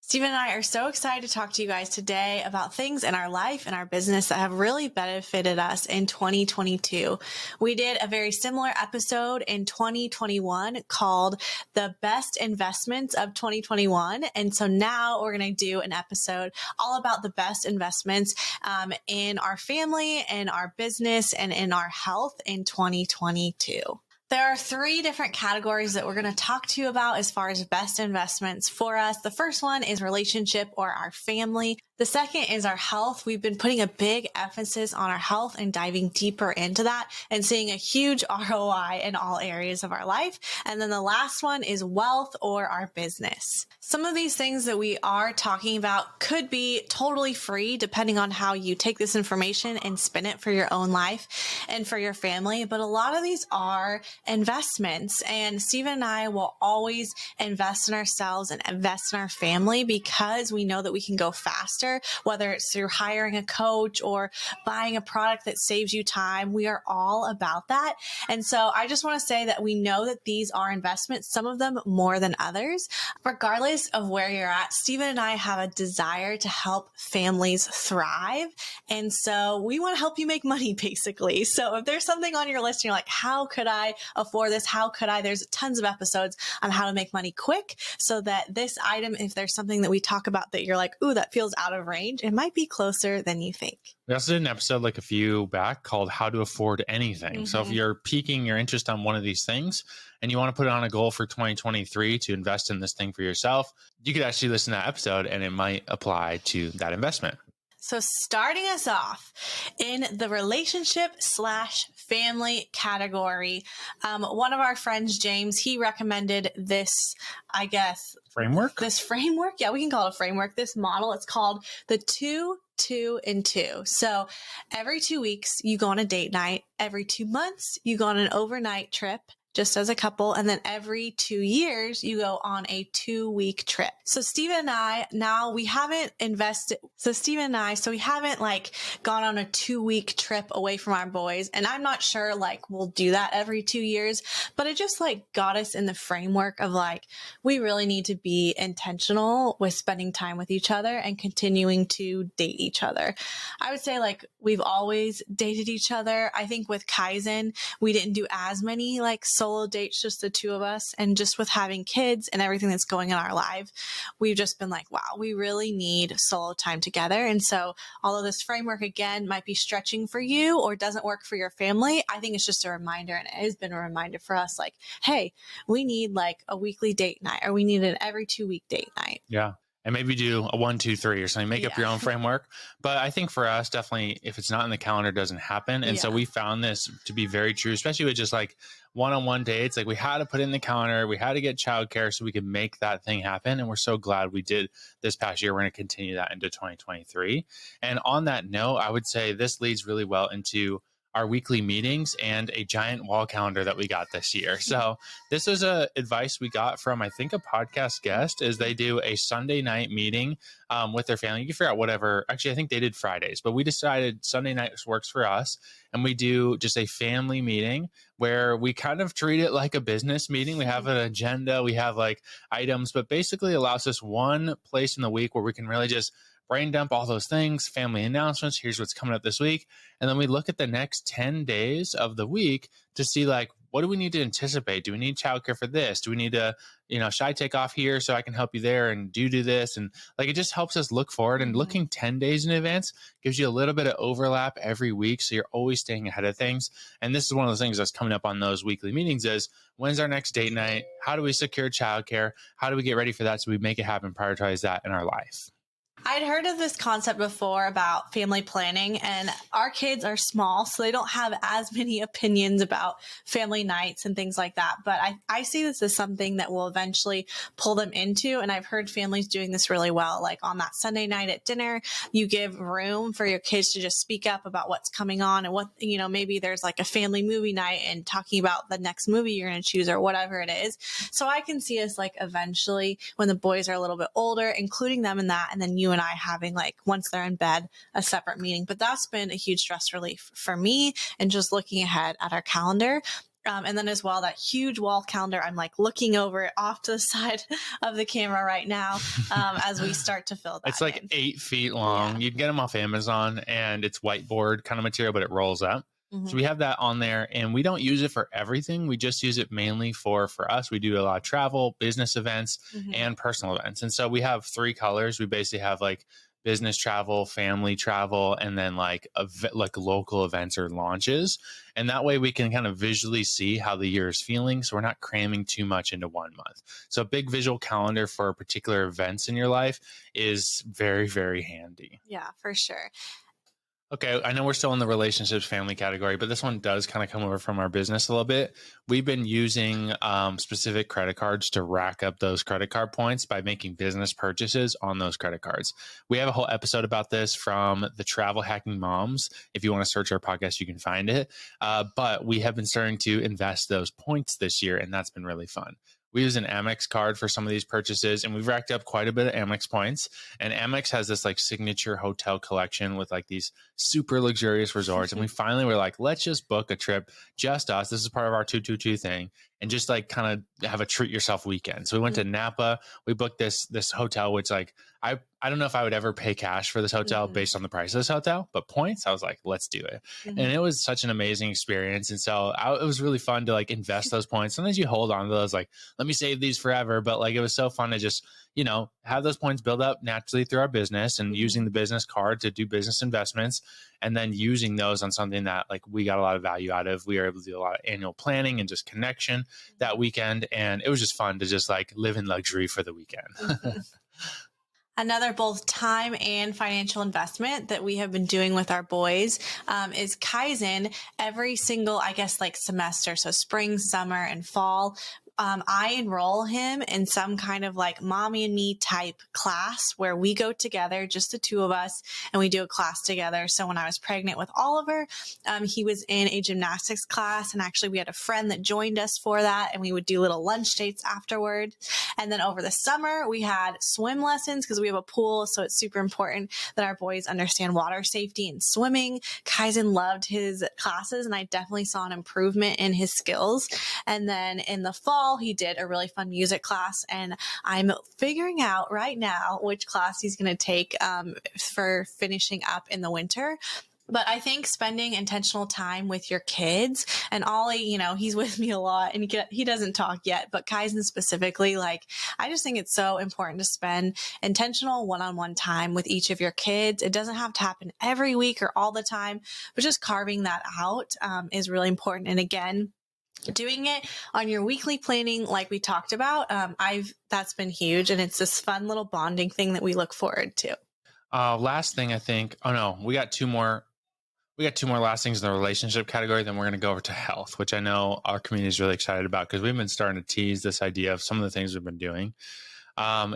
Stephen and I are so excited to talk to you guys today about things in our life and our business that have really benefited us in 2022. We did a very similar episode in 2021 called The Best Investments of 2021. And so now we're going to do an episode all about the best investments in our family, in our business, and in our health in 2022. There are three different categories that we're going to talk to you about as far as best investments for us. The first one is relationship or our family. The second is our health. We've been putting a big emphasis on our health and diving deeper into that and seeing a huge ROI in all areas of our life. And then the last one is wealth or our business. Some of these things that we are talking about could be totally free depending on how you take this information and spin it for your own life and for your family. But a lot of these are investments, and Stephen and I will always invest in ourselves and invest in our family because we know that we can go faster, whether it's through hiring a coach or buying a product that saves you time. We are all about that. And so I just want to say that we know that these are investments, some of them more than others. Regardless of where you're at, Stephen and I have a desire to help families thrive. And so we want to help you make money, basically. So if there's something on your list and you're like, how could I afford this? How could I? There's tons of episodes on how to make money quick so that this item, if there's something that we talk about that you're like, ooh, that feels out of range, it might be closer than you think. We also did an episode like a few back called How to Afford Anything. Mm-hmm. So if you're piquing your interest on one of these things and you want to put on a goal for 2023 to invest in this thing for yourself, you could actually listen to that episode and it might apply to that investment. So starting us off in the relationship/family category, one of our friends, James, he recommended this, I guess, framework. Yeah, we can call it a framework. This model, it's called the 2, 2, and 2. So every 2 weeks, you go on a date night. Every 2 months, you go on an overnight trip, just as a couple. And then every 2 years, you go on a 2-week trip. So Stephen and I, we haven't like gone on a 2-week trip away from our boys. And I'm not sure like we'll do that every 2 years, but it just like got us in the framework of like, we really need to be intentional with spending time with each other and continuing to date each other. I would say like we've always dated each other. I think with Kaizen, we didn't do as many like solo dates, just the two of us. And just with having kids and everything that's going in our life, we've just been like, wow, we really need solo time together. And so although this framework again might be stretching for you or doesn't work for your family, I think it's just a reminder, and it has been a reminder for us like, hey, we need like a weekly date night, or we need an every 2-week date night. Yeah. And maybe do a 1, 2, 3 or something, make up your own framework. But I think for us, definitely, if it's not in the calendar, it doesn't happen. And so we found this to be very true, especially with just like one-on-one dates. Like we had to put it in the calendar. We had to get childcare so we could make that thing happen. And we're so glad we did this past year. We're going to continue that into 2023. And on that note, I would say this leads really well into our weekly meetings and a giant wall calendar that we got this year. So this was advice we got from, I think, a podcast guest, is they do a Sunday night meeting with their family. You can figure out whatever. Actually, I think they did Fridays, but we decided Sunday nights works for us. And we do just a family meeting where we kind of treat it like a business meeting. We have an agenda, we have like items, but basically allows us one place in the week where we can really just brain dump all those things, family announcements, here's what's coming up this week. And then we look at the next 10 days of the week to see like, what do we need to anticipate? Do we need childcare for this? Do we need to, should I take off here so I can help you there and do this? And like, it just helps us look forward, and looking 10 days in advance gives you a little bit of overlap every week. So you're always staying ahead of things. And this is one of those things that's coming up on those weekly meetings is, when's our next date night? How do we secure childcare? How do we get ready for that so we make it happen, prioritize that in our life? I'd heard of this concept before about family planning, and our kids are small, so they don't have as many opinions about family nights and things like that. But I see this as something that will eventually pull them into, and I've heard families doing this really well. Like on that Sunday night at dinner, you give room for your kids to just speak up about what's coming on and what, maybe there's like a family movie night and talking about the next movie you're going to choose or whatever it is. So I can see us like eventually when the boys are a little bit older, including them in that, and then you and I having like, once they're in bed, a separate meeting. But that's been a huge stress relief for me, and just looking ahead at our calendar. And then as well, that huge wall calendar, I'm like looking over it off to the side of the camera right now as we start to fill that It's like in. 8 feet long. You can get them off Amazon, and it's whiteboard kind of material, but it rolls up. So we have that on there, and we don't use it for everything. We just use it mainly for us. We do a lot of travel, business events, and personal events. And so we have 3 colors. We basically have like business travel, family travel, and then like local events or launches. And that way we can kind of visually see how the year is feeling. So we're not cramming too much into 1 month. So a big visual calendar for particular events in your life is very, very handy. Yeah, for sure. Okay, I know we're still in the relationships family category, but this one does kind of come over from our business a little bit. We've been using specific credit cards to rack up those credit card points by making business purchases on those credit cards. We have a whole episode about this from the Travel Hacking Moms. If you want to search our podcast, you can find it. But we have been starting to invest those points this year, and that's been really fun. We use an Amex card for some of these purchases, and we've racked up quite a bit of Amex points. And Amex has this like signature hotel collection with like these super luxurious resorts. And we finally were like, let's just book a trip, just us. This is part of our 222 thing, and just like kind of have a treat yourself weekend. So we went to Napa. We booked this hotel, which like I don't know if I would ever pay cash for this hotel based on the price of this hotel, but points, I was like, let's do it. And it was such an amazing experience. And so it was really fun to like invest those points. Sometimes you hold on to those, like, let me save these forever. But like, it was so fun to just, have those points build up naturally through our business and using the business card to do business investments, and then using those on something that like we got a lot of value out of. We were able to do a lot of annual planning and just connection that weekend. And it was just fun to just like live in luxury for the weekend. Another both time and financial investment that we have been doing with our boys is Kaizen every single, I guess, like semester. So spring, summer, and fall. I enroll him in some kind of like mommy and me type class where we go together, just the 2 of us, and we do a class together. So when I was pregnant with Oliver, he was in a gymnastics class, and actually we had a friend that joined us for that, and we would do little lunch dates afterward. And then over the summer, we had swim lessons because we have a pool. So it's super important that our boys understand water safety and swimming. Kaizen loved his classes, and I definitely saw an improvement in his skills. And then in the fall, he did a really fun music class, and I'm figuring out right now which class he's going to take for finishing up in the winter. But I think spending intentional time with your kids, and Ollie, he's with me a lot, and he doesn't talk yet, but Kaizen specifically, like, I just think it's so important to spend intentional one-on-one time with each of your kids. It doesn't have to happen every week or all the time, but just carving that out is really important. And again, doing it on your weekly planning, like we talked about, that's been huge. And it's this fun little bonding thing that we look forward to. Last thing, I think, we got 2 more. We got 2 more last things in the relationship category. Then we're going to go over to health, which I know our community is really excited about because we've been starting to tease this idea of some of the things we've been doing.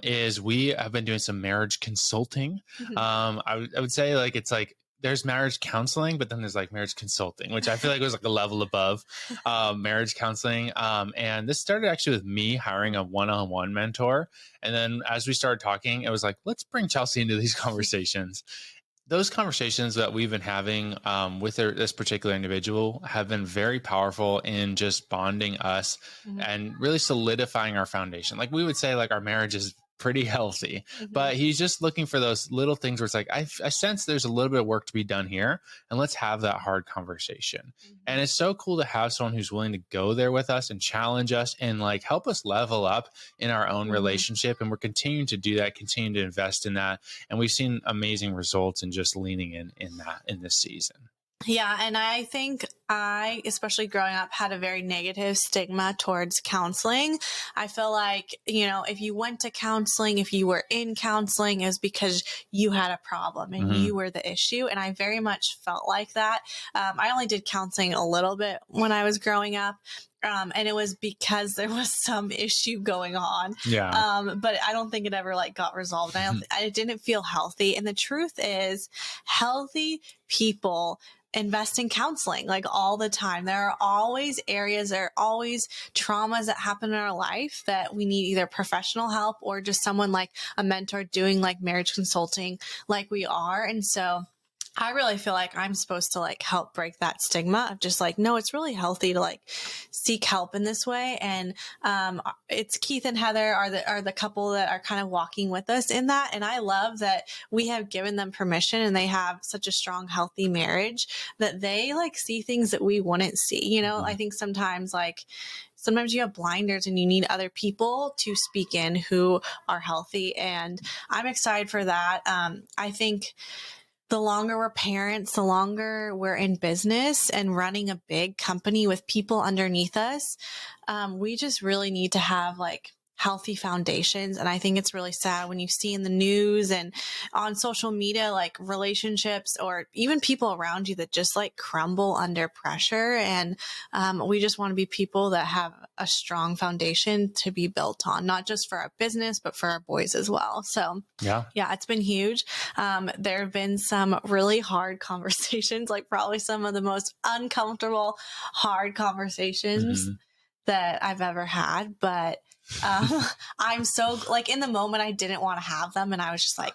Is we have been doing some marriage consulting. I would say like, it's like, there's marriage counseling, but then there's like marriage consulting, which I feel like was like a level above marriage counseling. And this started actually with me hiring a one-on-one mentor. And then as we started talking, it was like, let's bring Chelsey into these conversations. Those conversations that we've been having with this particular individual have been very powerful in just bonding us and really solidifying our foundation. Like we would say, like our marriage is pretty healthy, but he's just looking for those little things where it's like, I sense there's a little bit of work to be done here, and let's have that hard conversation. And it's so cool to have someone who's willing to go there with us and challenge us and like help us level up in our own relationship. And we're continuing to do that, continuing to invest in that. And we've seen amazing results in just leaning in that in this season. Yeah. And I think I, especially growing up, had a very negative stigma towards counseling. I feel like, if you went to counseling, if you were in counseling, it was because you had a problem and you were the issue. And I very much felt like that. I only did counseling a little bit when I was growing up. And it was because there was some issue going on. Yeah. But I don't think it ever like got resolved. I didn't feel healthy. And the truth is, healthy people invest in counseling like all the time. There are always traumas that happen in our life that we need either professional help or just someone like a mentor doing like marriage consulting like we are. And so I really feel like I'm supposed to like help break that stigma of just like, no, it's really healthy to like seek help in this way. And it's Keith and Heather are the couple that are kind of walking with us in that. And I love that we have given them permission and they have such a strong, healthy marriage that they like see things that we wouldn't see. You know, I think sometimes you have blinders and you need other people to speak in who are healthy. And I'm excited for that. I think the longer we're parents, the longer we're in business and running a big company with people underneath us, we just really need to have like healthy foundations. And I think it's really sad when you see in the news and on social media, like relationships or even people around you that just like crumble under pressure. And we just want to be people that have a strong foundation to be built on, not just for our business, but for our boys as well. So yeah, it's been huge. There have been some really hard conversations, like probably some of the most uncomfortable, hard conversations that I've ever had. But I'm so like in the moment, I didn't want to have them. And I was just like,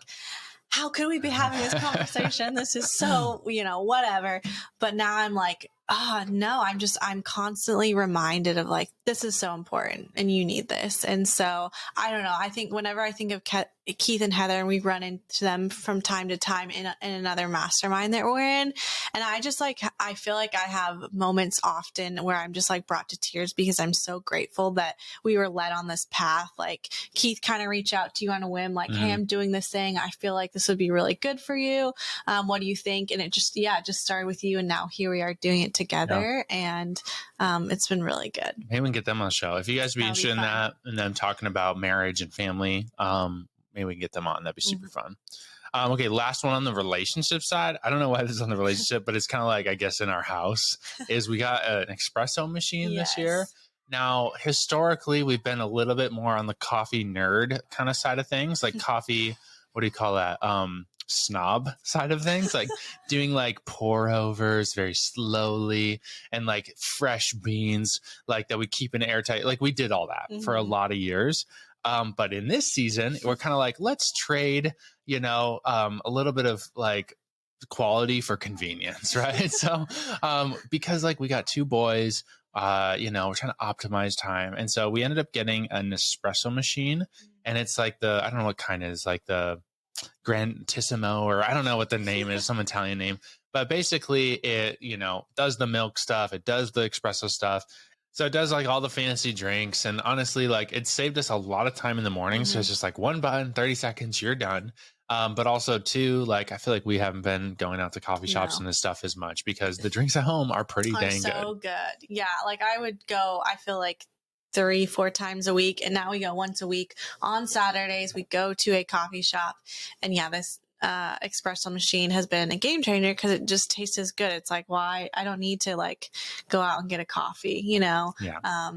how could we be having this conversation? This is so, whatever. But now I'm like, oh no, I'm constantly reminded of like, this is so important and you need this. And so I don't know. I think whenever I think of Keith and Heather and we run into them from time to time in another mastermind that we're in. And I just like, I feel like I have moments often where I'm just like brought to tears because I'm so grateful that we were led on this path. Like Keith kind of reached out to you on a whim, like, hey, I'm doing this thing. I feel like this would be really good for you. What do you think? And it just started with you. And now here we are doing it together. Yeah. And it's been really good. Maybe we can get them on the show. If you guys would be interested in that and them talking about marriage and family, maybe we can get them on. That'd be super fun. Okay, last one on the relationship side. I don't know why this is on the relationship, but it's kind of like, I guess, in our house is we got an espresso machine this year. Now, historically, we've been a little bit more on the coffee nerd kind of side of things, like coffee, what do you call that? Snob side of things, like doing like pour overs very slowly and like fresh beans, like that we keep in airtight. Like we did all that for a lot of years. But in this season, we're kind of like, let's trade, a little bit of like quality for convenience, right? So, because like we got two boys, we're trying to optimize time. And so we ended up getting an espresso machine and it's like I don't know what kind it is, like the Grandissimo, or I don't know what the name is, some Italian name, but basically it, does the milk stuff. It does the espresso stuff. So it does like all the fancy drinks. And honestly, like it saved us a lot of time in the morning. So it's just like one button, 30 seconds, you're done. But also too, like, I feel like we haven't been going out to coffee shops and this stuff as much because the drinks at home are pretty dang good. So good. Yeah. Like I would go, I feel like 3-4 times a week. And now we go once a week on Saturdays. We go to a coffee shop and this espresso machine has been a game changer because it just tastes as good. It's like, why I don't need to like go out and get a coffee, Yeah.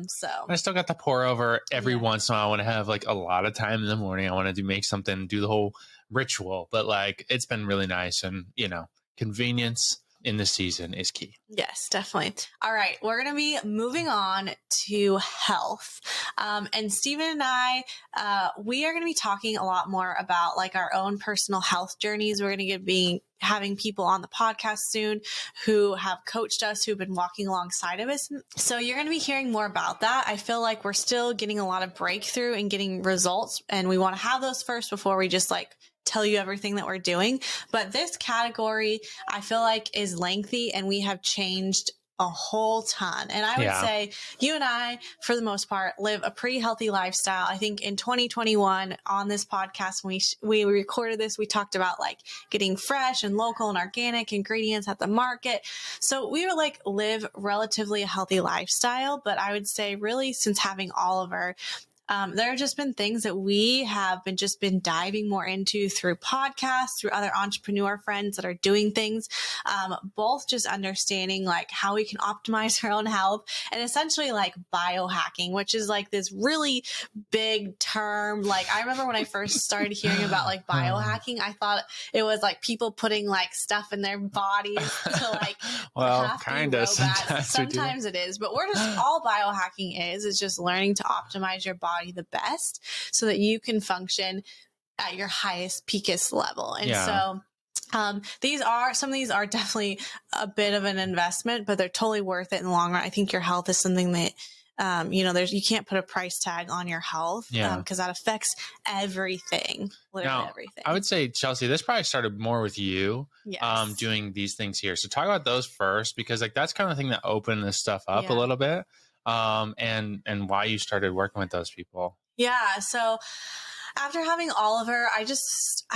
So I still got the pour over every once in a while. I want to have like a lot of time in the morning. I want to make something, do the whole ritual, but like it's been really nice and convenience in this season is key. Yes, definitely. All right. We're going to be moving on to health. And Stephen and I, we are going to be talking a lot more about like our own personal health journeys. We're going to be having people on the podcast soon who have coached us, who've been walking alongside of us. So you're going to be hearing more about that. I feel like we're still getting a lot of breakthrough and getting results. And we want to have those first before we just like tell you everything that we're doing. But this category, I feel like is lengthy and we have changed a whole ton. And I would say you and I, for the most part, live a pretty healthy lifestyle. I think in 2021 on this podcast, when we recorded this, we talked about like getting fresh and local and organic ingredients at the market. So we were like live relatively a healthy lifestyle. But I would say really since having Oliver, there have just been things that we have been diving more into through podcasts, through other entrepreneur friends that are doing things, both just understanding like how we can optimize our own health and essentially like biohacking, which is like this really big term. Like I remember when I first started hearing about like biohacking, I thought it was like people putting like stuff in their bodies to like, kind of sometimes it is, but we're just all biohacking is just learning to optimize your body the best so that you can function at your highest, peakest level. And so Some of these are definitely a bit of an investment, but they're totally worth it in the long run. I think your health is something that, you can't put a price tag on your health, because that affects everything, literally everything. I would say, Chelsey, this probably started more with you, Yes. doing these things here. So talk about those first, because like that's kind of the thing that opened this stuff up a little bit, and why you started working with those people. Yeah. So after having Oliver, I just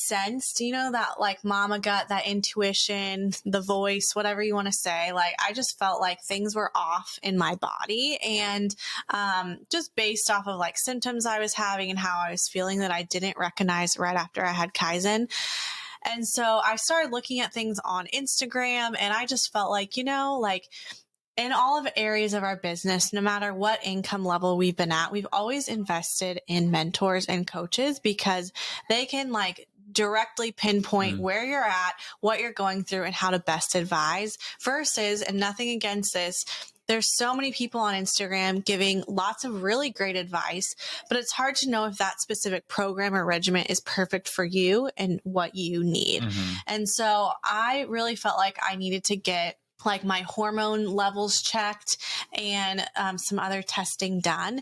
sensed, that like mama gut, that intuition, the voice, whatever you want to say. Like, I just felt like things were off in my body, and just based off of like symptoms I was having and how I was feeling that I didn't recognize right after I had Kaizen. And so I started looking at things on Instagram, and I just felt like, in all of areas of our business, no matter what income level we've been at, we've always invested in mentors and coaches, because they can like directly pinpoint where you're at, what you're going through, and how to best advise, versus, and nothing against this, there's so many people on Instagram giving lots of really great advice, but it's hard to know if that specific program or regimen is perfect for you and what you need. And so I really felt like I needed to get like my hormone levels checked and some other testing done.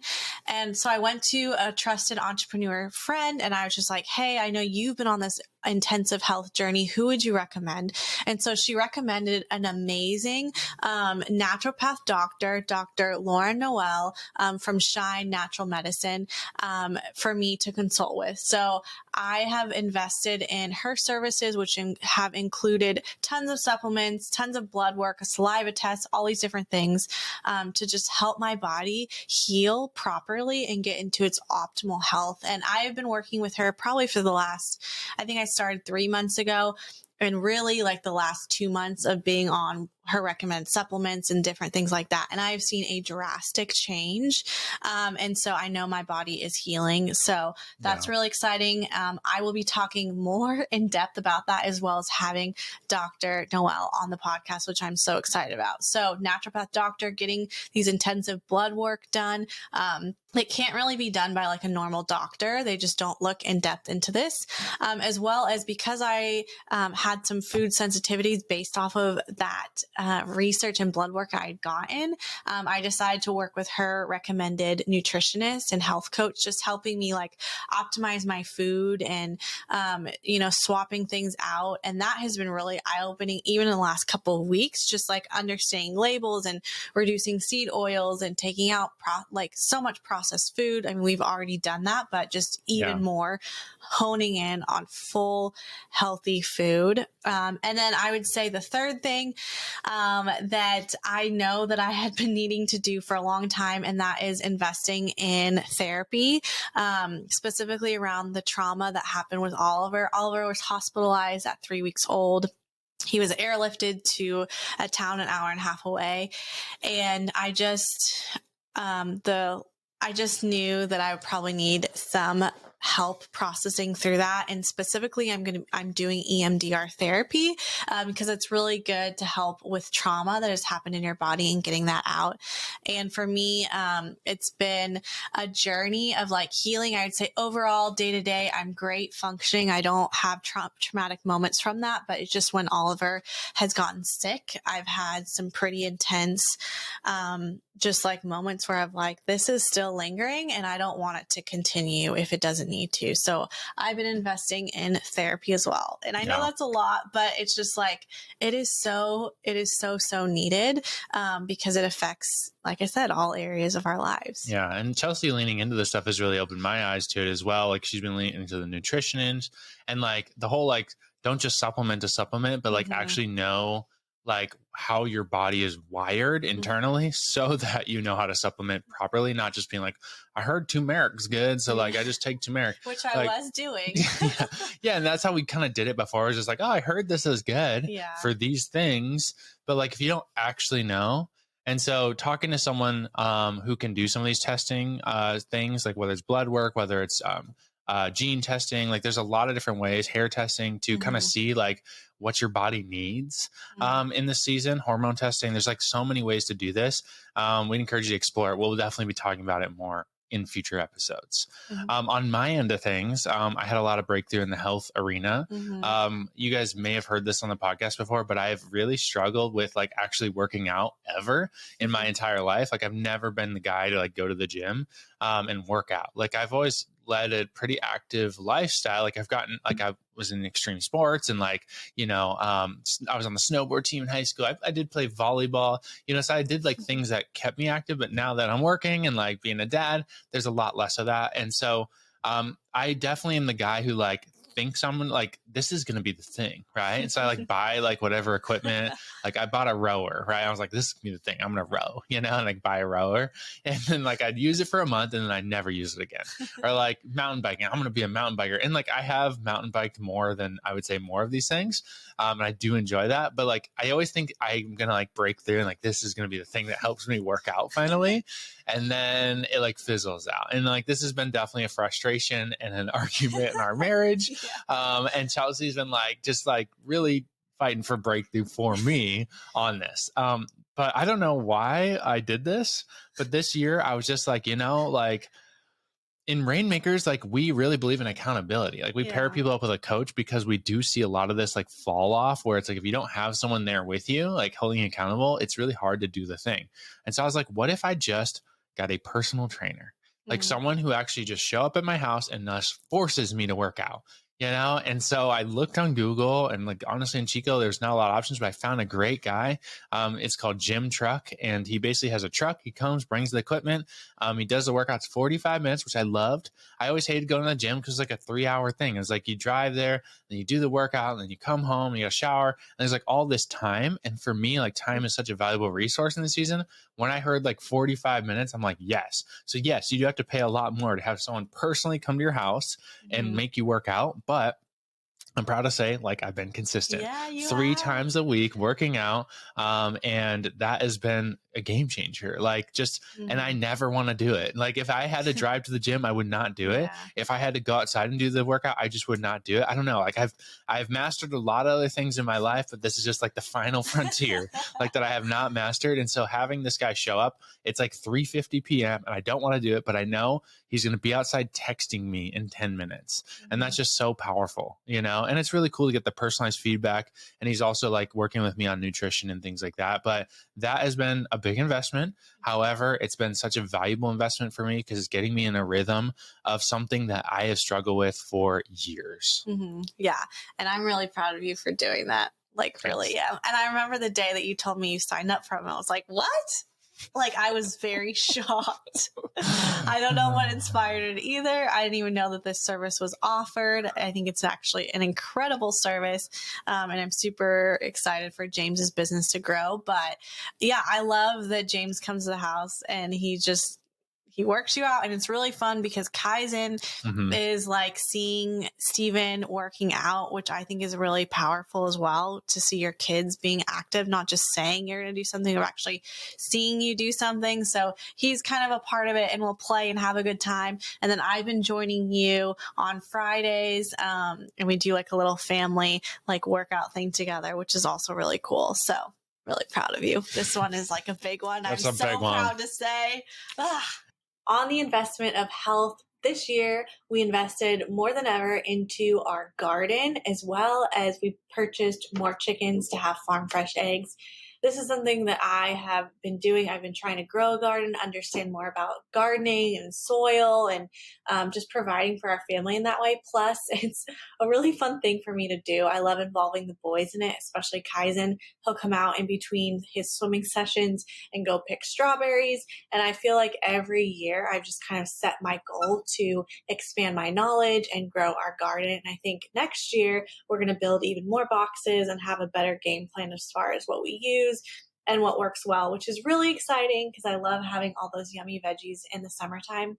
And so I went to a trusted entrepreneur friend, and I was just like, hey, I know you've been on this intensive health journey. Who would you recommend? And so she recommended an amazing naturopath doctor, Dr. Lauren Noel, from Shine Natural Medicine, for me to consult with. So I have invested in her services, which have included tons of supplements, tons of blood work, a saliva test, all these different things, to just help my body heal properly and get into its optimal health. And I have been working with her probably for the last, I think I started 3 months ago, and really like the last 2 months of being on her recommended supplements and different things like that. And I've seen a drastic change. And so I know my body is healing. So that's really exciting. I will be talking more in depth about that, as well as having Dr. Noel on the podcast, which I'm so excited about. So naturopath doctor, getting these intensive blood work done. It can't really be done by like a normal doctor. They just don't look in depth into this, as well as because I had some food sensitivities based off of that research and blood work I had gotten. I decided to work with her recommended nutritionist and health coach, just helping me like optimize my food and, swapping things out. And that has been really eye-opening, even in the last couple of weeks, just like understanding labels and reducing seed oils and taking out so much processed food. I mean, we've already done that, but just even more honing in on full healthy food. And then I would say the third thing that I know that I had been needing to do for a long time, and that is investing in therapy, specifically around the trauma that happened with Oliver. Oliver was hospitalized at 3 weeks old. He was airlifted to a town an hour and a half away. And I just knew that I would probably need some help processing through that. And specifically, I'm doing EMDR therapy, because it's really good to help with trauma that has happened in your body and getting that out. And for me, it's been a journey of like healing. I would say overall, day to day, I'm great functioning. I don't have traumatic moments from that, but it's just when Oliver has gotten sick, I've had some pretty intense, just like moments where I'm like, this is still lingering and I don't want it to continue if it doesn't need to. So I've been investing in therapy as well. And I know that's a lot, but it's just like, it is so needed, because it affects, like I said, all areas of our lives. Yeah. And Chelsey leaning into this stuff has really opened my eyes to it as well. Like she's been leaning into the nutrition and like the whole, like, don't just supplement to supplement, but like actually know like how your body is wired internally so that you know how to supplement properly, not just being like, I heard turmeric's good. So like, I just take turmeric. Which I was doing. Yeah. And that's how we kind of did it before. It was just like, oh, I heard this is good for these things. But like, if you don't actually know. And so talking to someone who can do some of these testing things, like whether it's blood work, whether it's gene testing, like there's a lot of different ways, hair testing to kind of see like what your body needs in this season, hormone testing. There's like so many ways to do this. We'd encourage you to explore it. We'll definitely be talking about it more in future episodes. On my end of things, I had a lot of breakthrough in the health arena. You guys may have heard this on the podcast before, but I've really struggled with like actually working out ever in my entire life. Like I've never been the guy to like go to the gym and work out. Like I've always led a pretty active lifestyle. Like I was in extreme sports and like, I was on the snowboard team in high school. I did play volleyball, so I did like things that kept me active, but now that I'm working and like being a dad, there's a lot less of that. And so, I definitely am the guy who like thinks someone like this is going to be the thing, right? And so I like buy like whatever equipment. Like I bought a rower, right? I was like, this is gonna be the thing. I'm gonna row, and like buy a rower, and then like I'd use it for a month, and then I'd never use it again. Or like mountain biking, I'm gonna be a mountain biker, and like I have mountain biked more than I would say more of these things, and I do enjoy that. But like I always think I'm gonna like break through, and like this is gonna be the thing that helps me work out finally. And then it like fizzles out. And like this has been definitely a frustration and an argument in our marriage. And Chelsey's been like just like really fighting for breakthrough for me on this. But I don't know why I did this. But this year I was just like, like in Rainmakers, like we really believe in accountability. Like we pair people up with a coach because we do see a lot of this like fall off where it's like if you don't have someone there with you, like holding you accountable, it's really hard to do the thing. And so I was like, what if I just got a personal trainer, like someone who actually just show up at my house and thus forces me to work out, And so I looked on Google and like, honestly, in Chico, there's not a lot of options, but I found a great guy. It's called Gym Truck. And he basically has a truck. He comes, brings the equipment. He does the workouts 45 minutes, which I loved. I always hated going to the gym because it's like a 3-hour thing. It's like you drive there, then you do the workout, and then you come home and you got a shower. And there's like all this time. And for me, like time is such a valuable resource in the season. When I heard like 45 minutes, I'm like, yes. So yes, you do have to pay a lot more to have someone personally come to your house and make you work out. But I'm proud to say, like, I've been consistent 3 times a week working out. And that has been a game changer. Like just, and I never want to do it. Like if I had to drive to the gym, I would not do it. If I had to go outside and do the workout, I just would not do it. I don't know. Like I've mastered a lot of other things in my life, but this is just like the final frontier, like that I have not mastered. And so having this guy show up, it's like 3:50 p.m. and I don't want to do it, but I know he's going to be outside texting me in 10 minutes. And that's just so powerful, and it's really cool to get the personalized feedback. And he's also like working with me on nutrition and things like that. But that has been a big investment. However, it's been such a valuable investment for me because it's getting me in a rhythm of something that I have struggled with for years. Yeah. And I'm really proud of you for doing that. Like really. Yeah. And I remember the day that you told me you signed up for him. I was like, what? Like I was very shocked. I don't know what inspired it either. I didn't even know that this service was offered. I think it's actually an incredible service. And I'm super excited for James's business to grow. But yeah, I love that James comes to the house and he works you out, and it's really fun because Kaizen is like seeing Steven working out, which I think is really powerful as well, to see your kids being active, not just saying you're going to do something, but actually seeing you do something. So he's kind of a part of it and we'll play and have a good time. And then I've been joining you on Fridays, and we do like a little family like workout thing together, which is also really cool. So really proud of you. This one is like a big one. I'm so proud to say. On the investment of health, this year we invested more than ever into our garden, as well as we purchased more chickens to have farm fresh eggs. This is something that I have been doing. I've been trying to grow a garden, understand more about gardening and soil, and just providing for our family in that way. Plus, it's a really fun thing for me to do. I love involving the boys in it, especially Kaizen. He'll come out in between his swimming sessions and go pick strawberries. And I feel like every year I've just kind of set my goal to expand my knowledge and grow our garden. And I think next year we're going to build even more boxes and have a better game plan as far as what we use and what works well, which is really exciting because I love having all those yummy veggies in the summertime.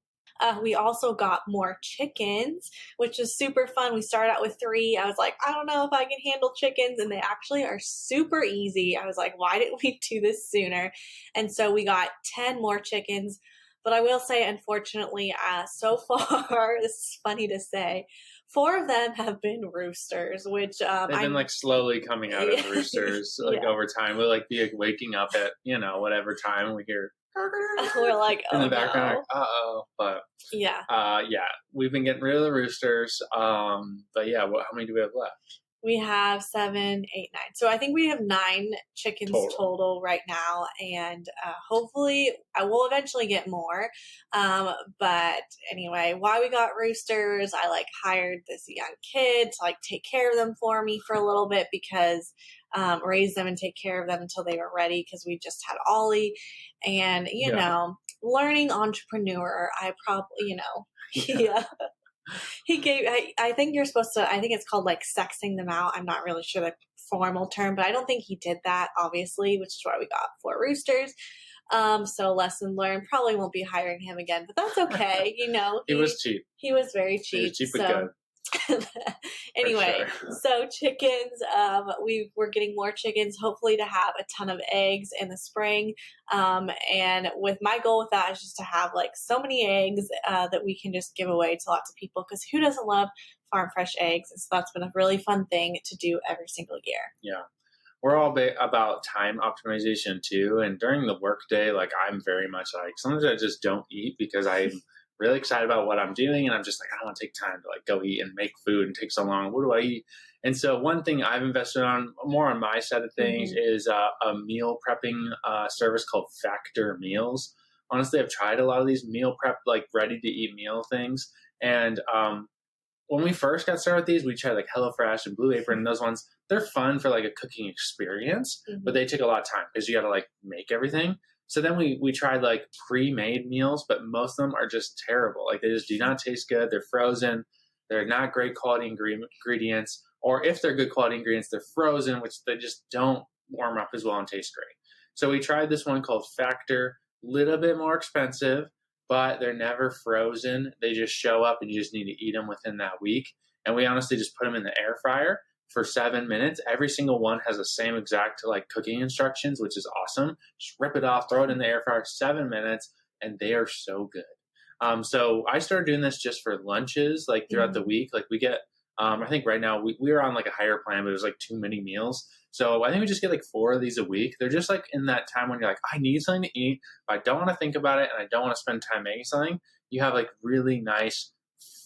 We also got more chickens, which is super fun. We started out with 3. I was like, I don't know if I can handle chickens. And they actually are super easy. I was like, why didn't we do this sooner? And so we got 10 more chickens. But I will say, unfortunately, so far, this is funny to say, 4 of them have been roosters, which they've been like slowly coming out of roosters like over time. We'll like be like waking up at whatever time we hear We're like, oh, in the background, no. like, uh-oh. But yeah, we've been getting rid of the roosters. But yeah, how many do we have left? we have 7, 8, 9. So I think we have 9 chickens total right now. And hopefully I will eventually get more. But anyway, while we got roosters, I like hired this young kid to like take care of them for me for a little bit because raise them and take care of them until they were ready because we just had Ollie. And, you know, learning entrepreneur, I probably, yeah. He gave, I think you're supposed to, I think it's called like sexing them out. I'm not really sure the formal term, but I don't think he did that, obviously, which is why we got 4 roosters. So lesson learned, probably won't be hiring him again, but that's okay. He was cheap. He was very cheap. He was cheap but good. Anyway, sure. So chickens, we're getting more chickens, hopefully to have a ton of eggs in the spring. And with my goal with that is just to have like so many eggs that we can just give away to lots of people because who doesn't love farm fresh eggs? And so that's been a really fun thing to do every single year. Yeah. We're all about time optimization too. And during the workday, like I'm very much like, sometimes I just don't eat because I'm really excited about what I'm doing. And I'm just like, I don't want to take time to like go eat and make food and take so long. What do I eat? And so one thing I've invested on more on my side of things is a meal prepping service called Factor Meals. Honestly, I've tried a lot of these meal prep, like ready to eat meal things. And when we first got started with these, we tried like HelloFresh and Blue Apron and those ones. They're fun for like a cooking experience, but they take a lot of time because you got to like make everything. So then we tried like pre-made meals, but most of them are just terrible. Like they just do not taste good. They're frozen. They're not great quality ingredients. Or if they're good quality ingredients, they're frozen, which they just don't warm up as well and taste great. So we tried this one called Factor, little bit more expensive, but they're never frozen. They just show up and you just need to eat them within that week. And we honestly just put them in the air fryer for 7 minutes. Every single one has the same exact like cooking instructions, which is awesome. Just rip it off, throw it in the air fryer, 7 minutes, and they are so good. So I started doing this just for lunches, like throughout the week. Like we get, I think right now we are on like a higher plan, but it was like too many meals. So I think we just get like 4 of these a week. They're just like in that time when you're like, I need something to eat, but I don't want to think about it and I don't want to spend time making something. You have like really nice,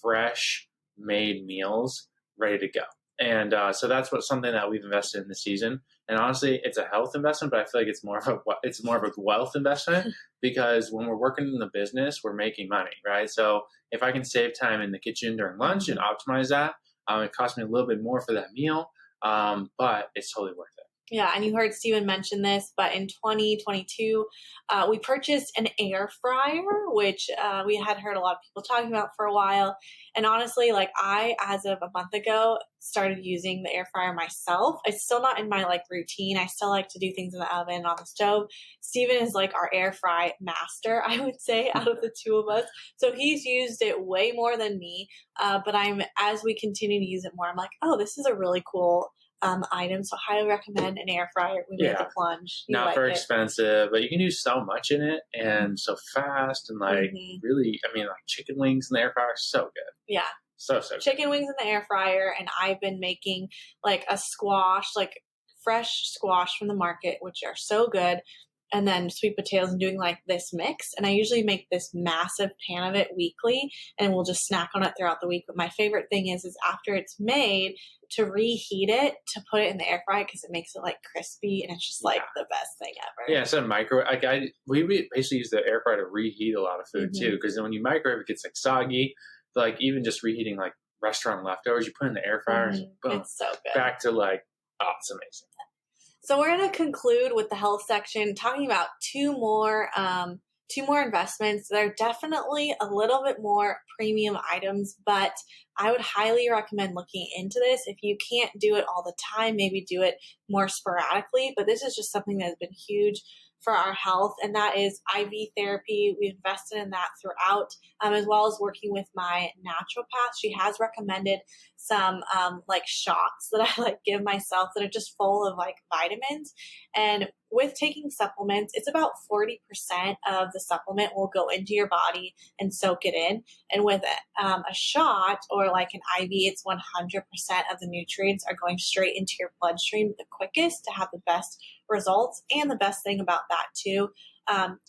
fresh made meals ready to go. And so that's something that we've invested in this season. And honestly, it's a health investment, but I feel like it's more of a wealth investment because when we're working in the business, we're making money, right? So if I can save time in the kitchen during lunch and optimize that, it costs me a little bit more for that meal, but it's totally worth it. Yeah, and you heard Steven mention this, but in 2022, we purchased an air fryer, which we had heard a lot of people talking about for a while. And honestly, like I, as of a month ago, started using the air fryer myself. It's still not in my like routine. I still like to do things in the oven and on the stove. Steven is like our air fry master, I would say, out of the two of us. So he's used it way more than me. But as we continue to use it more, I'm like, oh, this is a really cool item. So highly recommend an air fryer. We made the plunge. Not very expensive, but you can do so much in it and so fast and like really, I mean, like chicken wings in the air fryer are so good. Yeah. So chicken wings in the air fryer. And I've been making like a squash, like fresh squash from the market, which are so good. And then sweet potatoes and doing like this mix. And I usually make this massive pan of it weekly and we'll just snack on it throughout the week. But my favorite thing is after it's made to reheat it, to put it in the air fryer because it makes it like crispy and it's just like the best thing ever. Yeah, so microwave. Like we basically use the air fryer to reheat a lot of food too. Because then when you microwave, it gets like soggy. Like even just reheating like restaurant leftovers, you put in the air fryer, and boom, it's so good. Back to like, oh, it's amazing. So we're going to conclude with the health section, talking about two more investments. They're definitely a little bit more premium items, but I would highly recommend looking into this. If you can't do it all the time, maybe do it more sporadically, but this is just something that has been huge for our health, and that is IV therapy. We invested in that throughout, as well as working with my naturopath. She has recommended some like shots that I like give myself that are just full of like vitamins. And with taking supplements, it's about 40% of the supplement will go into your body and soak it in. And with a shot or like an IV, it's 100% of the nutrients are going straight into your bloodstream the quickest to have the best results. And the best thing about that too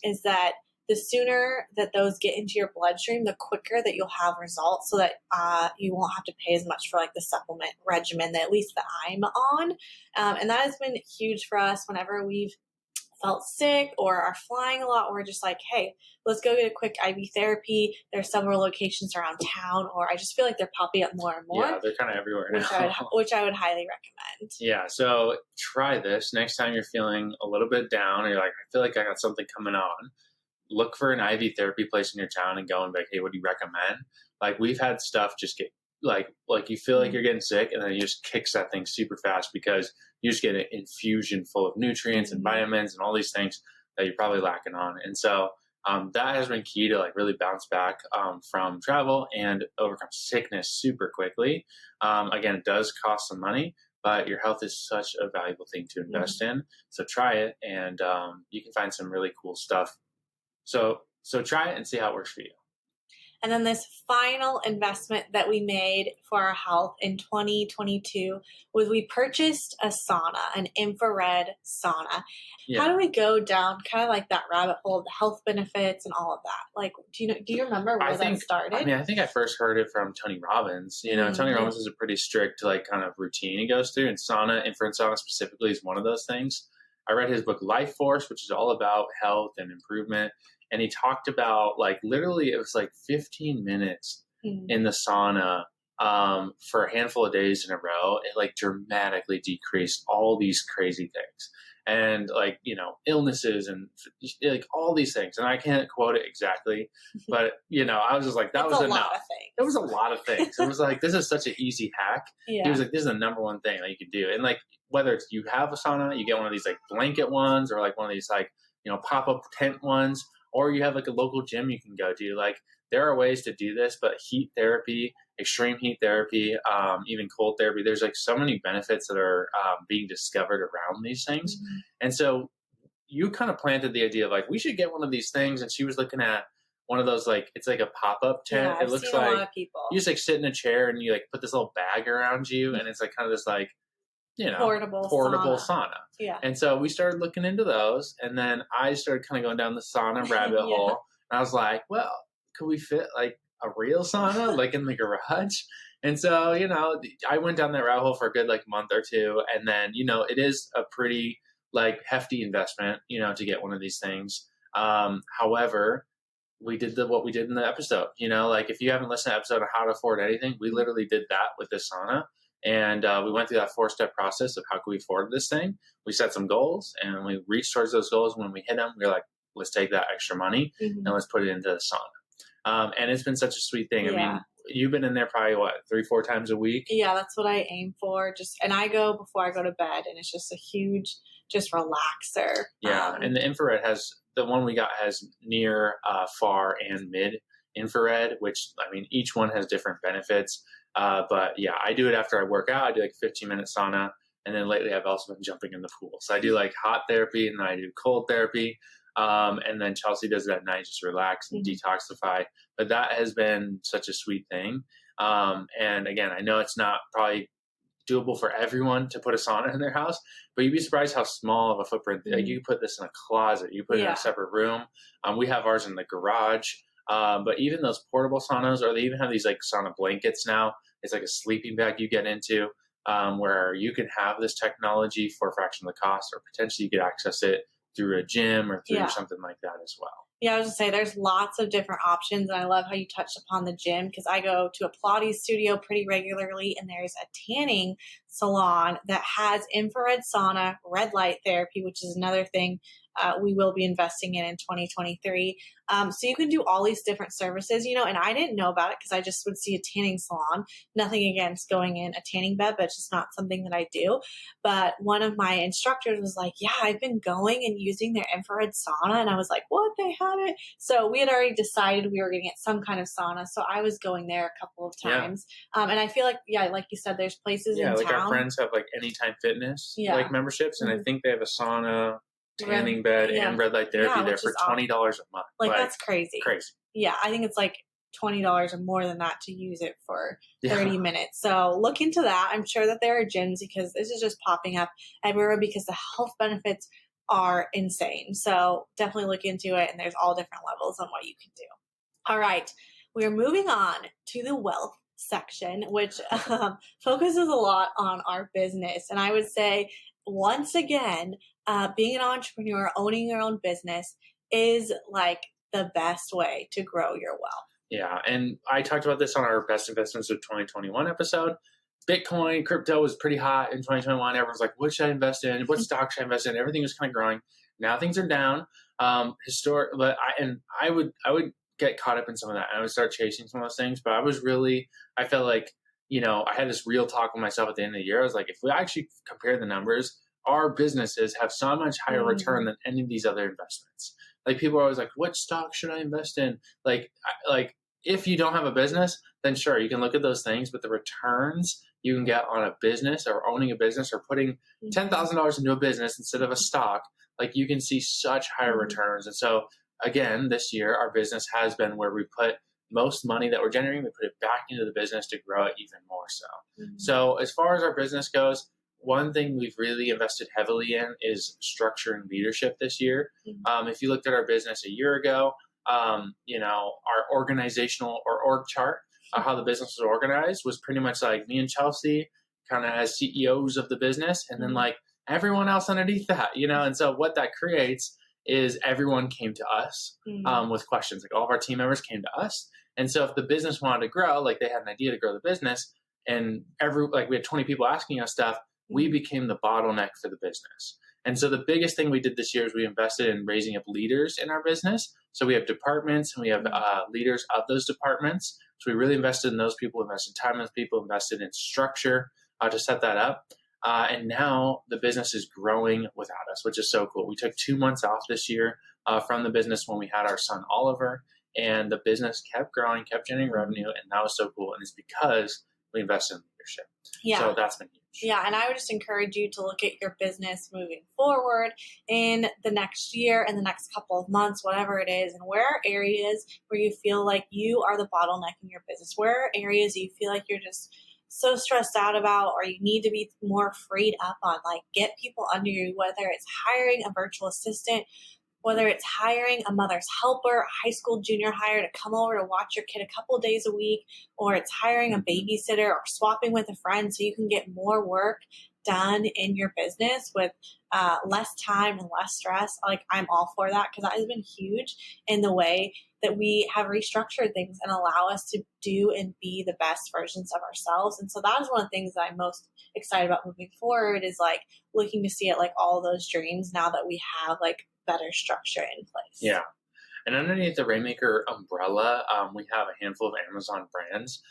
is that the sooner that those get into your bloodstream, the quicker that you'll have results, so that you won't have to pay as much for like the supplement regimen that at least that I'm on. And that has been huge for us whenever we've felt sick or are flying a lot. We're just like, hey, let's go get a quick IV therapy. There's several locations around town, or I just feel like they're popping up more and more. Yeah, they're kind of everywhere now. Which I would highly recommend. Yeah, so try this next time you're feeling a little bit down, or you're like, I feel like I got something coming on. Look for an IV therapy place in your town and go and be like, hey, what do you recommend? Like, we've had stuff just get like you feel like you're getting sick, and then you just kicks that thing super fast because you just get an infusion full of nutrients and vitamins and all these things that you're probably lacking on. And so that has been key to like really bounce back from travel and overcome sickness super quickly. Again, it does cost some money, but your health is such a valuable thing to invest in. So try it, and you can find some really cool stuff. So try it and see how it works for you. And then this final investment that we made for our health in 2022 was we purchased a sauna, an infrared sauna. Yeah. How do we go down kind of like that rabbit hole of the health benefits and all of that? Like, do you remember where that started? I think I first heard it from Tony Robbins. Tony Robbins is a pretty strict like kind of routine he goes through, and infrared sauna specifically is one of those things. I read his book Life Force, which is all about health and improvement. And he talked about like literally it was like 15 minutes in the sauna for a handful of days in a row. It like dramatically decreased all these crazy things and like, illnesses and like all these things. And I can't quote it exactly, but I was just like, that was enough. It was a lot of things. It was like, this is such an easy hack. Yeah. He was like, this is the number one thing that you can do. And like, whether it's you have a sauna, you get one of these like blanket ones or like one of these like, pop-up tent ones, or you have like a local gym you can go to. Like there are ways to do this, but heat therapy, extreme heat therapy, even cold therapy, there's like so many benefits that are being discovered around these things. Mm-hmm. And so you kind of planted the idea of like, we should get one of these things. And she was looking at one of those, like, it's like a pop-up tent. Yeah, it looks like a lot of people. You just like sit in a chair and you like put this little bag around you. And it's like kind of this like, portable sauna. Yeah. And so we started looking into those, and then I started kind of going down the sauna rabbit hole. And I was like, well, could we fit like a real sauna like in the garage? And so, I went down that rabbit hole for a good like month or two. And then, it is a pretty like hefty investment, to get one of these things. However, we did what we did in the episode, like if you haven't listened to the episode on how to afford anything, we literally did that with this sauna. And we went through that 4-step process of how can we afford this thing. We set some goals and we reached towards those goals. When we hit them, we were like, let's take that extra money and let's put it into the sauna. And it's been such a sweet thing. I mean, you've been in there probably 3-4 times a week. Yeah, that's what I aim for. And I go before I go to bed, and it's just a huge, just relaxer. Yeah. And the infrared the one we got has near, far and mid infrared, which I mean, each one has different benefits. But yeah, I do it after I work out. I do like 15-minute sauna. And then lately I've also been jumping in the pool. So I do like hot therapy and then I do cold therapy. And then Chelsey does it at night, just relax and detoxify. But that has been such a sweet thing. And again, I know it's not probably doable for everyone to put a sauna in their house, but you'd be surprised how small of a footprint. Like you put this in a closet, you put it in a separate room. We have ours in the garage. But even those portable saunas, or they even have these like sauna blankets now. It's like a sleeping bag you get into, where you can have this technology for a fraction of the cost, or potentially you could access it through a gym or through something like that as well. Yeah, I was just say there's lots of different options, and I love how you touched upon the gym, because I go to a Pilates studio pretty regularly, and there's a tanning salon that has infrared sauna, red light therapy, which is another thing we will be investing in 2023. So you can do all these different services, and I didn't know about it because I just would see a tanning salon. Nothing against going in a tanning bed, but it's just not something that I do. But one of my instructors was like, yeah, I've been going and using their infrared sauna. And I was like, what? They had it? So we had already decided we were going to get some kind of sauna. So I was going there a couple of times. And I feel like, like you said, there's places in like town. Our friends have like Anytime Fitness like memberships. And I think they have a sauna tanning bed and red light therapy there for $20 a month. Like that's crazy. Crazy. Yeah, I think it's like $20 or more than that to use it for 30 minutes. So look into that. I'm sure that there are gyms, because this is just popping up everywhere because the health benefits are insane. So definitely look into it, and there's all different levels on what you can do. All right, we're moving on to the wealth section, which focuses a lot on our business. And I would say, once again, being an entrepreneur, owning your own business is like the best way to grow your wealth. Yeah, and I talked about this on our Best Investments of 2021 episode. Bitcoin, crypto was pretty hot in 2021. Everyone's like, what should I invest in? What stock should I invest in? Everything was kind of growing. Now things are down. But I would get caught up in some of that, and I would start chasing some of those things. But I felt like, I had this real talk with myself at the end of the year. I was like, if we actually compare the numbers, our businesses have so much higher return than any of these other investments. Like, people are always like, what stock should I invest in? Like if you don't have a business, then sure, you can look at those things, but the returns you can get on a business, or owning a business, or putting $10,000 into a business instead of a stock, like, you can see such higher returns. And so again, this year, our business has been where we put most money that we're generating, we put it back into the business to grow it even more so. So as far as our business goes, one thing we've really invested heavily in is structure and leadership this year. If you looked at our business a year ago, our organizational or org chart, how the business was organized, was pretty much like me and Chelsey kind of as CEOs of the business, and then like everyone else underneath that, and so what that creates is everyone came to us with questions. Like, all of our team members came to us. And so if the business wanted to grow, like, they had an idea to grow the business, and we had 20 people asking us stuff, we became the bottleneck for the business. And so the biggest thing we did this year is we invested in raising up leaders in our business. So we have departments, and we have leaders of those departments. So we really invested in those people, invested time in those people, invested in structure to set that up. And now the business is growing without us, which is so cool. We took 2 months off this year from the business when we had our son Oliver, and the business kept growing, kept generating revenue, and that was so cool. And it's because we invested in leadership. Yeah. So that's been huge. Yeah, and I would just encourage you to look at your business moving forward in the next year and the next couple of months, whatever it is, and where are areas where you feel like you are the bottleneck in your business? Where are areas you feel like you're just so stressed out about, or you need to be more freed up on? Like, get people under you, whether it's hiring a virtual assistant, whether it's hiring a mother's helper, a high school junior hire to come over to watch your kid a couple of days a week, or it's hiring a babysitter or swapping with a friend so you can get more work done in your business with less time and less stress. Like, I'm all for that, because that has been huge in the way that we have restructured things and allow us to do and be the best versions of ourselves. And so that is one of the things that I'm most excited about moving forward, is like looking to see it like all those dreams now that we have like better structure in place. Yeah. And underneath the Rainmaker umbrella, we have a handful of Amazon brands.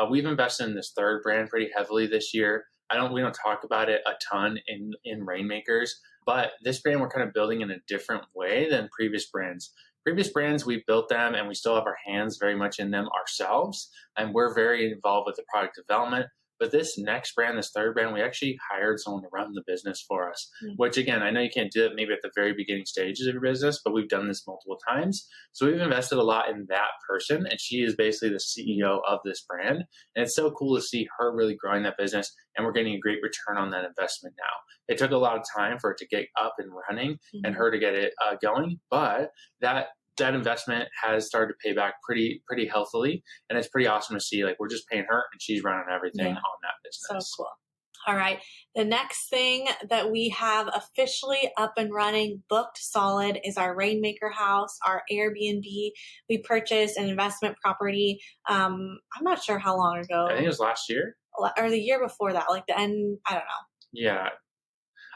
We've invested in this third brand pretty heavily this year. We don't talk about it a ton in Rainmakers, but this brand we're kind of building in a different way than previous brands. Previous brands, we built them and we still have our hands very much in them ourselves, and we're very involved with the product development. But this next brand, this third brand, we actually hired someone to run the business for us, which, again, I know you can't do it maybe at the very beginning stages of your business, but we've done this multiple times. So we've invested a lot in that person, and she is basically the CEO of this brand. And it's so cool to see her really growing that business, and we're getting a great return on that investment now. It took a lot of time for it to get up and running and her to get it going, but that investment has started to pay back pretty healthily, and it's pretty awesome to see. Like, we're just paying her and she's running everything on that business. So cool. All right. The next thing that we have officially up and running, booked solid, is our Rainmaker house, our Airbnb. We purchased an investment property. I'm not sure how long ago. I think it was last year or the year before that, like the end. I don't know. Yeah.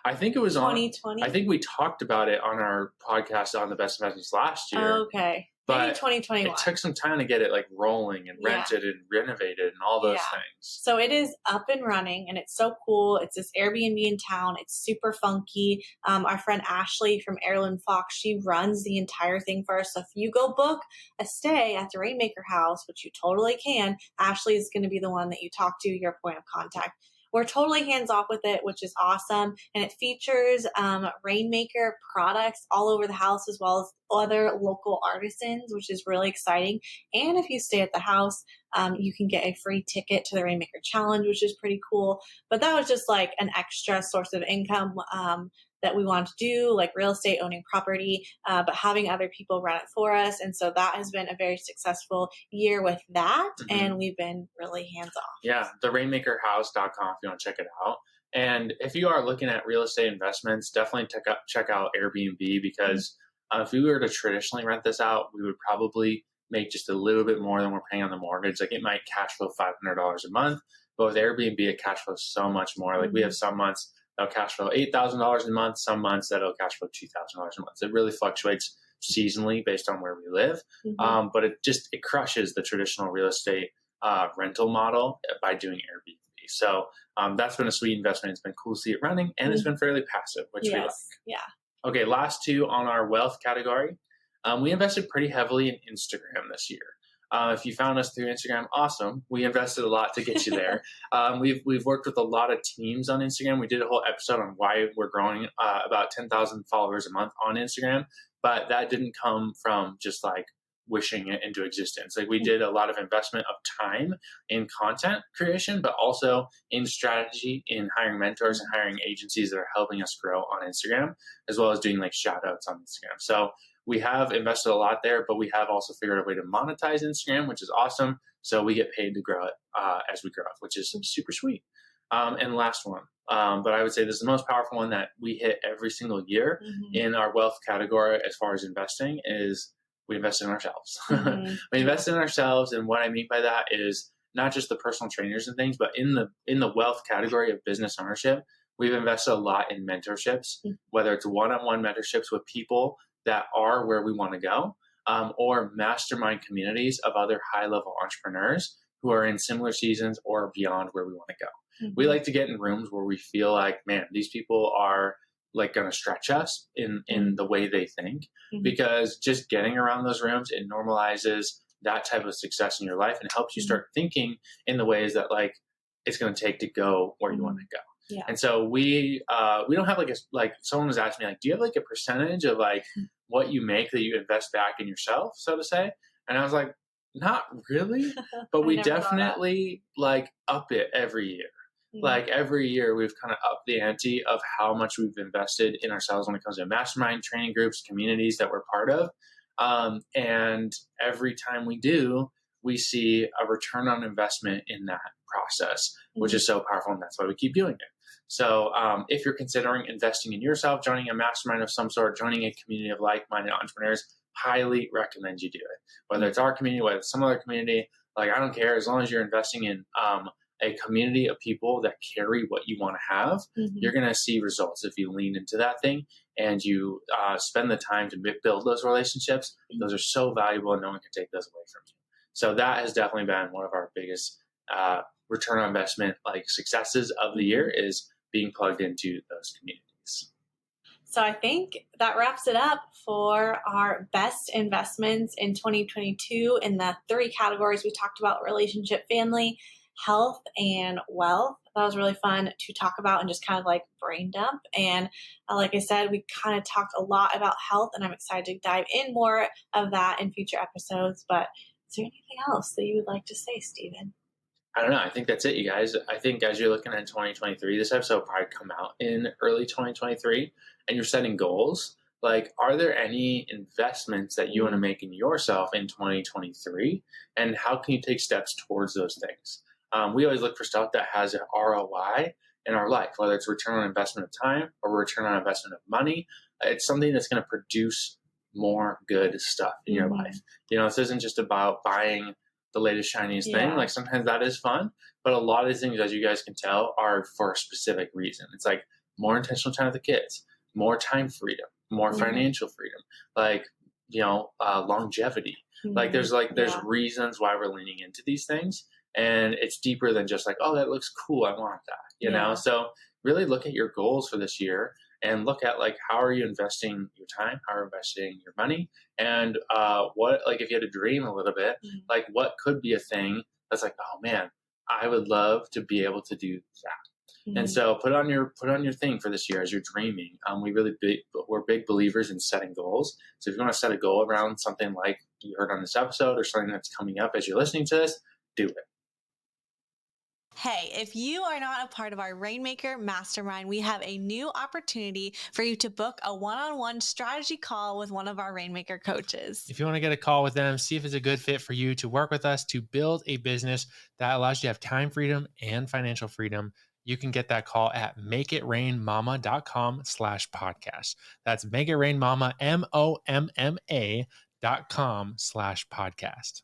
I think it was 2020. I think we talked about it on our podcast on the best investments last year. Okay. But maybe 2021. It took some time to get it like rolling and rented and renovated and all those things. So it is up and running, and it's so cool. It's this Airbnb in town. It's super funky. Our friend Ashley from Airland Fox, she runs the entire thing for us. So if you go book a stay at the Rainmaker house, which you totally can, Ashley is going to be the one that you talk to, your point of contact. we're totally hands off with it, which is awesome. And it features Rainmaker products all over the house, as well as other local artisans, which is really exciting. And if you stay at the house, you can get a free ticket to the Rainmaker Challenge, which is pretty cool. But that was just like an extra source of income that we wanted to do, like real estate, owning property, but having other people run it for us. And so that has been a very successful year with that. And we've been really hands off. Yeah, the rainmakerhouse.com if you want to check it out. And if you are looking at real estate investments, definitely check out Airbnb, because if we were to traditionally rent this out, we would probably make just a little bit more than we're paying on the mortgage. Like, it might cash flow $500 a month, but with Airbnb, it cash flows so much more. Like, we have some months that'll cash flow $8,000 a month, some months that'll cash flow $2,000 a month. It really fluctuates seasonally based on where we live. But it crushes the traditional real estate rental model by doing Airbnb. So that's been a sweet investment. It's been cool to see it running, and it's been fairly passive, which we like. Yeah. Okay, last two on our wealth category. We invested pretty heavily in Instagram this year. If you found us through Instagram, awesome. We invested a lot to get you there. We've worked with a lot of teams on Instagram. We did a whole episode on why we're growing about 10,000 followers a month on Instagram, but that didn't come from just like wishing it into existence. Like, we did a lot of investment of time in content creation, but also in strategy, in hiring mentors and hiring agencies that are helping us grow on Instagram, as well as doing like shout outs on Instagram. So we have invested a lot there, but we have also figured out a way to monetize Instagram, which is awesome. So we get paid to grow it as we grow it, which is super sweet. And last one, but I would say this is the most powerful one that we hit every single year in our wealth category as far as investing is we invest in ourselves. We invest in ourselves. And what I mean by that is not just the personal trainers and things, but in the wealth category of business ownership, we've invested a lot in mentorships, whether it's one-on-one mentorships with people that are where we want to go, or mastermind communities of other high-level entrepreneurs who are in similar seasons or beyond where we want to go. We like to get in rooms where we feel like, man, these people are like going to stretch us in the way they think, because just getting around those rooms, it normalizes that type of success in your life and helps you start thinking in the ways that like it's going to take to go where you want to go. Yeah. And so we don't have like someone was asking me like, do you have like a percentage of like what you make that you invest back in yourself, so to say? And I was like, not really, but we definitely like up it every year. Like every year we've kind of upped the ante of how much we've invested in ourselves when it comes to mastermind training groups, communities that we're part of. And every time we do, we see a return on investment in that process, which is so powerful. And that's why we keep doing it. So if you're considering investing in yourself, joining a mastermind of some sort, joining a community of like-minded entrepreneurs, highly recommend you do it. Whether it's our community, whether it's some other community, like I don't care, as long as you're investing in a community of people that carry what you want to have, you're going to see results if you lean into that thing and you spend the time to build those relationships. Those are so valuable and no one can take those away from you. So that has definitely been one of our biggest return on investment like successes of the year, is being plugged into those communities. So I think that wraps it up for our best investments in 2022 in the 3 categories we talked about: relationship, family, health, and wealth. That was really fun to talk about and just kind of like brain dump. And like I said, we kind of talked a lot about health, and I'm excited to dive in more of that in future episodes. But is there anything else that you would like to say, Stephen? I don't know. I think that's it, you guys. I think as you're looking at 2023, this episode will probably come out in early 2023, and you're setting goals. Like, are there any investments that you want to make in yourself in 2023? And how can you take steps towards those things? We always look for stuff that has an ROI in our life, whether it's return on investment of time or return on investment of money. It's something that's going to produce more good stuff in your life. You know, this isn't just about buying the latest, shiniest thing. Like, sometimes that is fun, but a lot of these things, as you guys can tell, are for a specific reason. It's like more intentional time with the kids, more time freedom, more financial freedom, like, you know, longevity. Like there's reasons why we're leaning into these things, and it's deeper than just like, oh, that looks cool, I want that, you know? So really look at your goals for this year and look at like, how are you investing your time? How are you investing your money? And what, like, if you had to dream a little bit, like what could be a thing that's like, oh man, I would love to be able to do that. And so put on your thing for this year as you're dreaming. We're big believers in setting goals. So if you want to set a goal around something like you heard on this episode or something that's coming up as you're listening to this, do it. Hey, if you are not a part of our Rainmaker Mastermind, we have a new opportunity for you to book a one-on-one strategy call with one of our Rainmaker coaches. If you want to get a call with them, see if it's a good fit for you to work with us to build a business that allows you to have time freedom and financial freedom, you can get that call at makeItrainmama.com/podcast. That's makeItrainmama, MOMMA.com/podcast.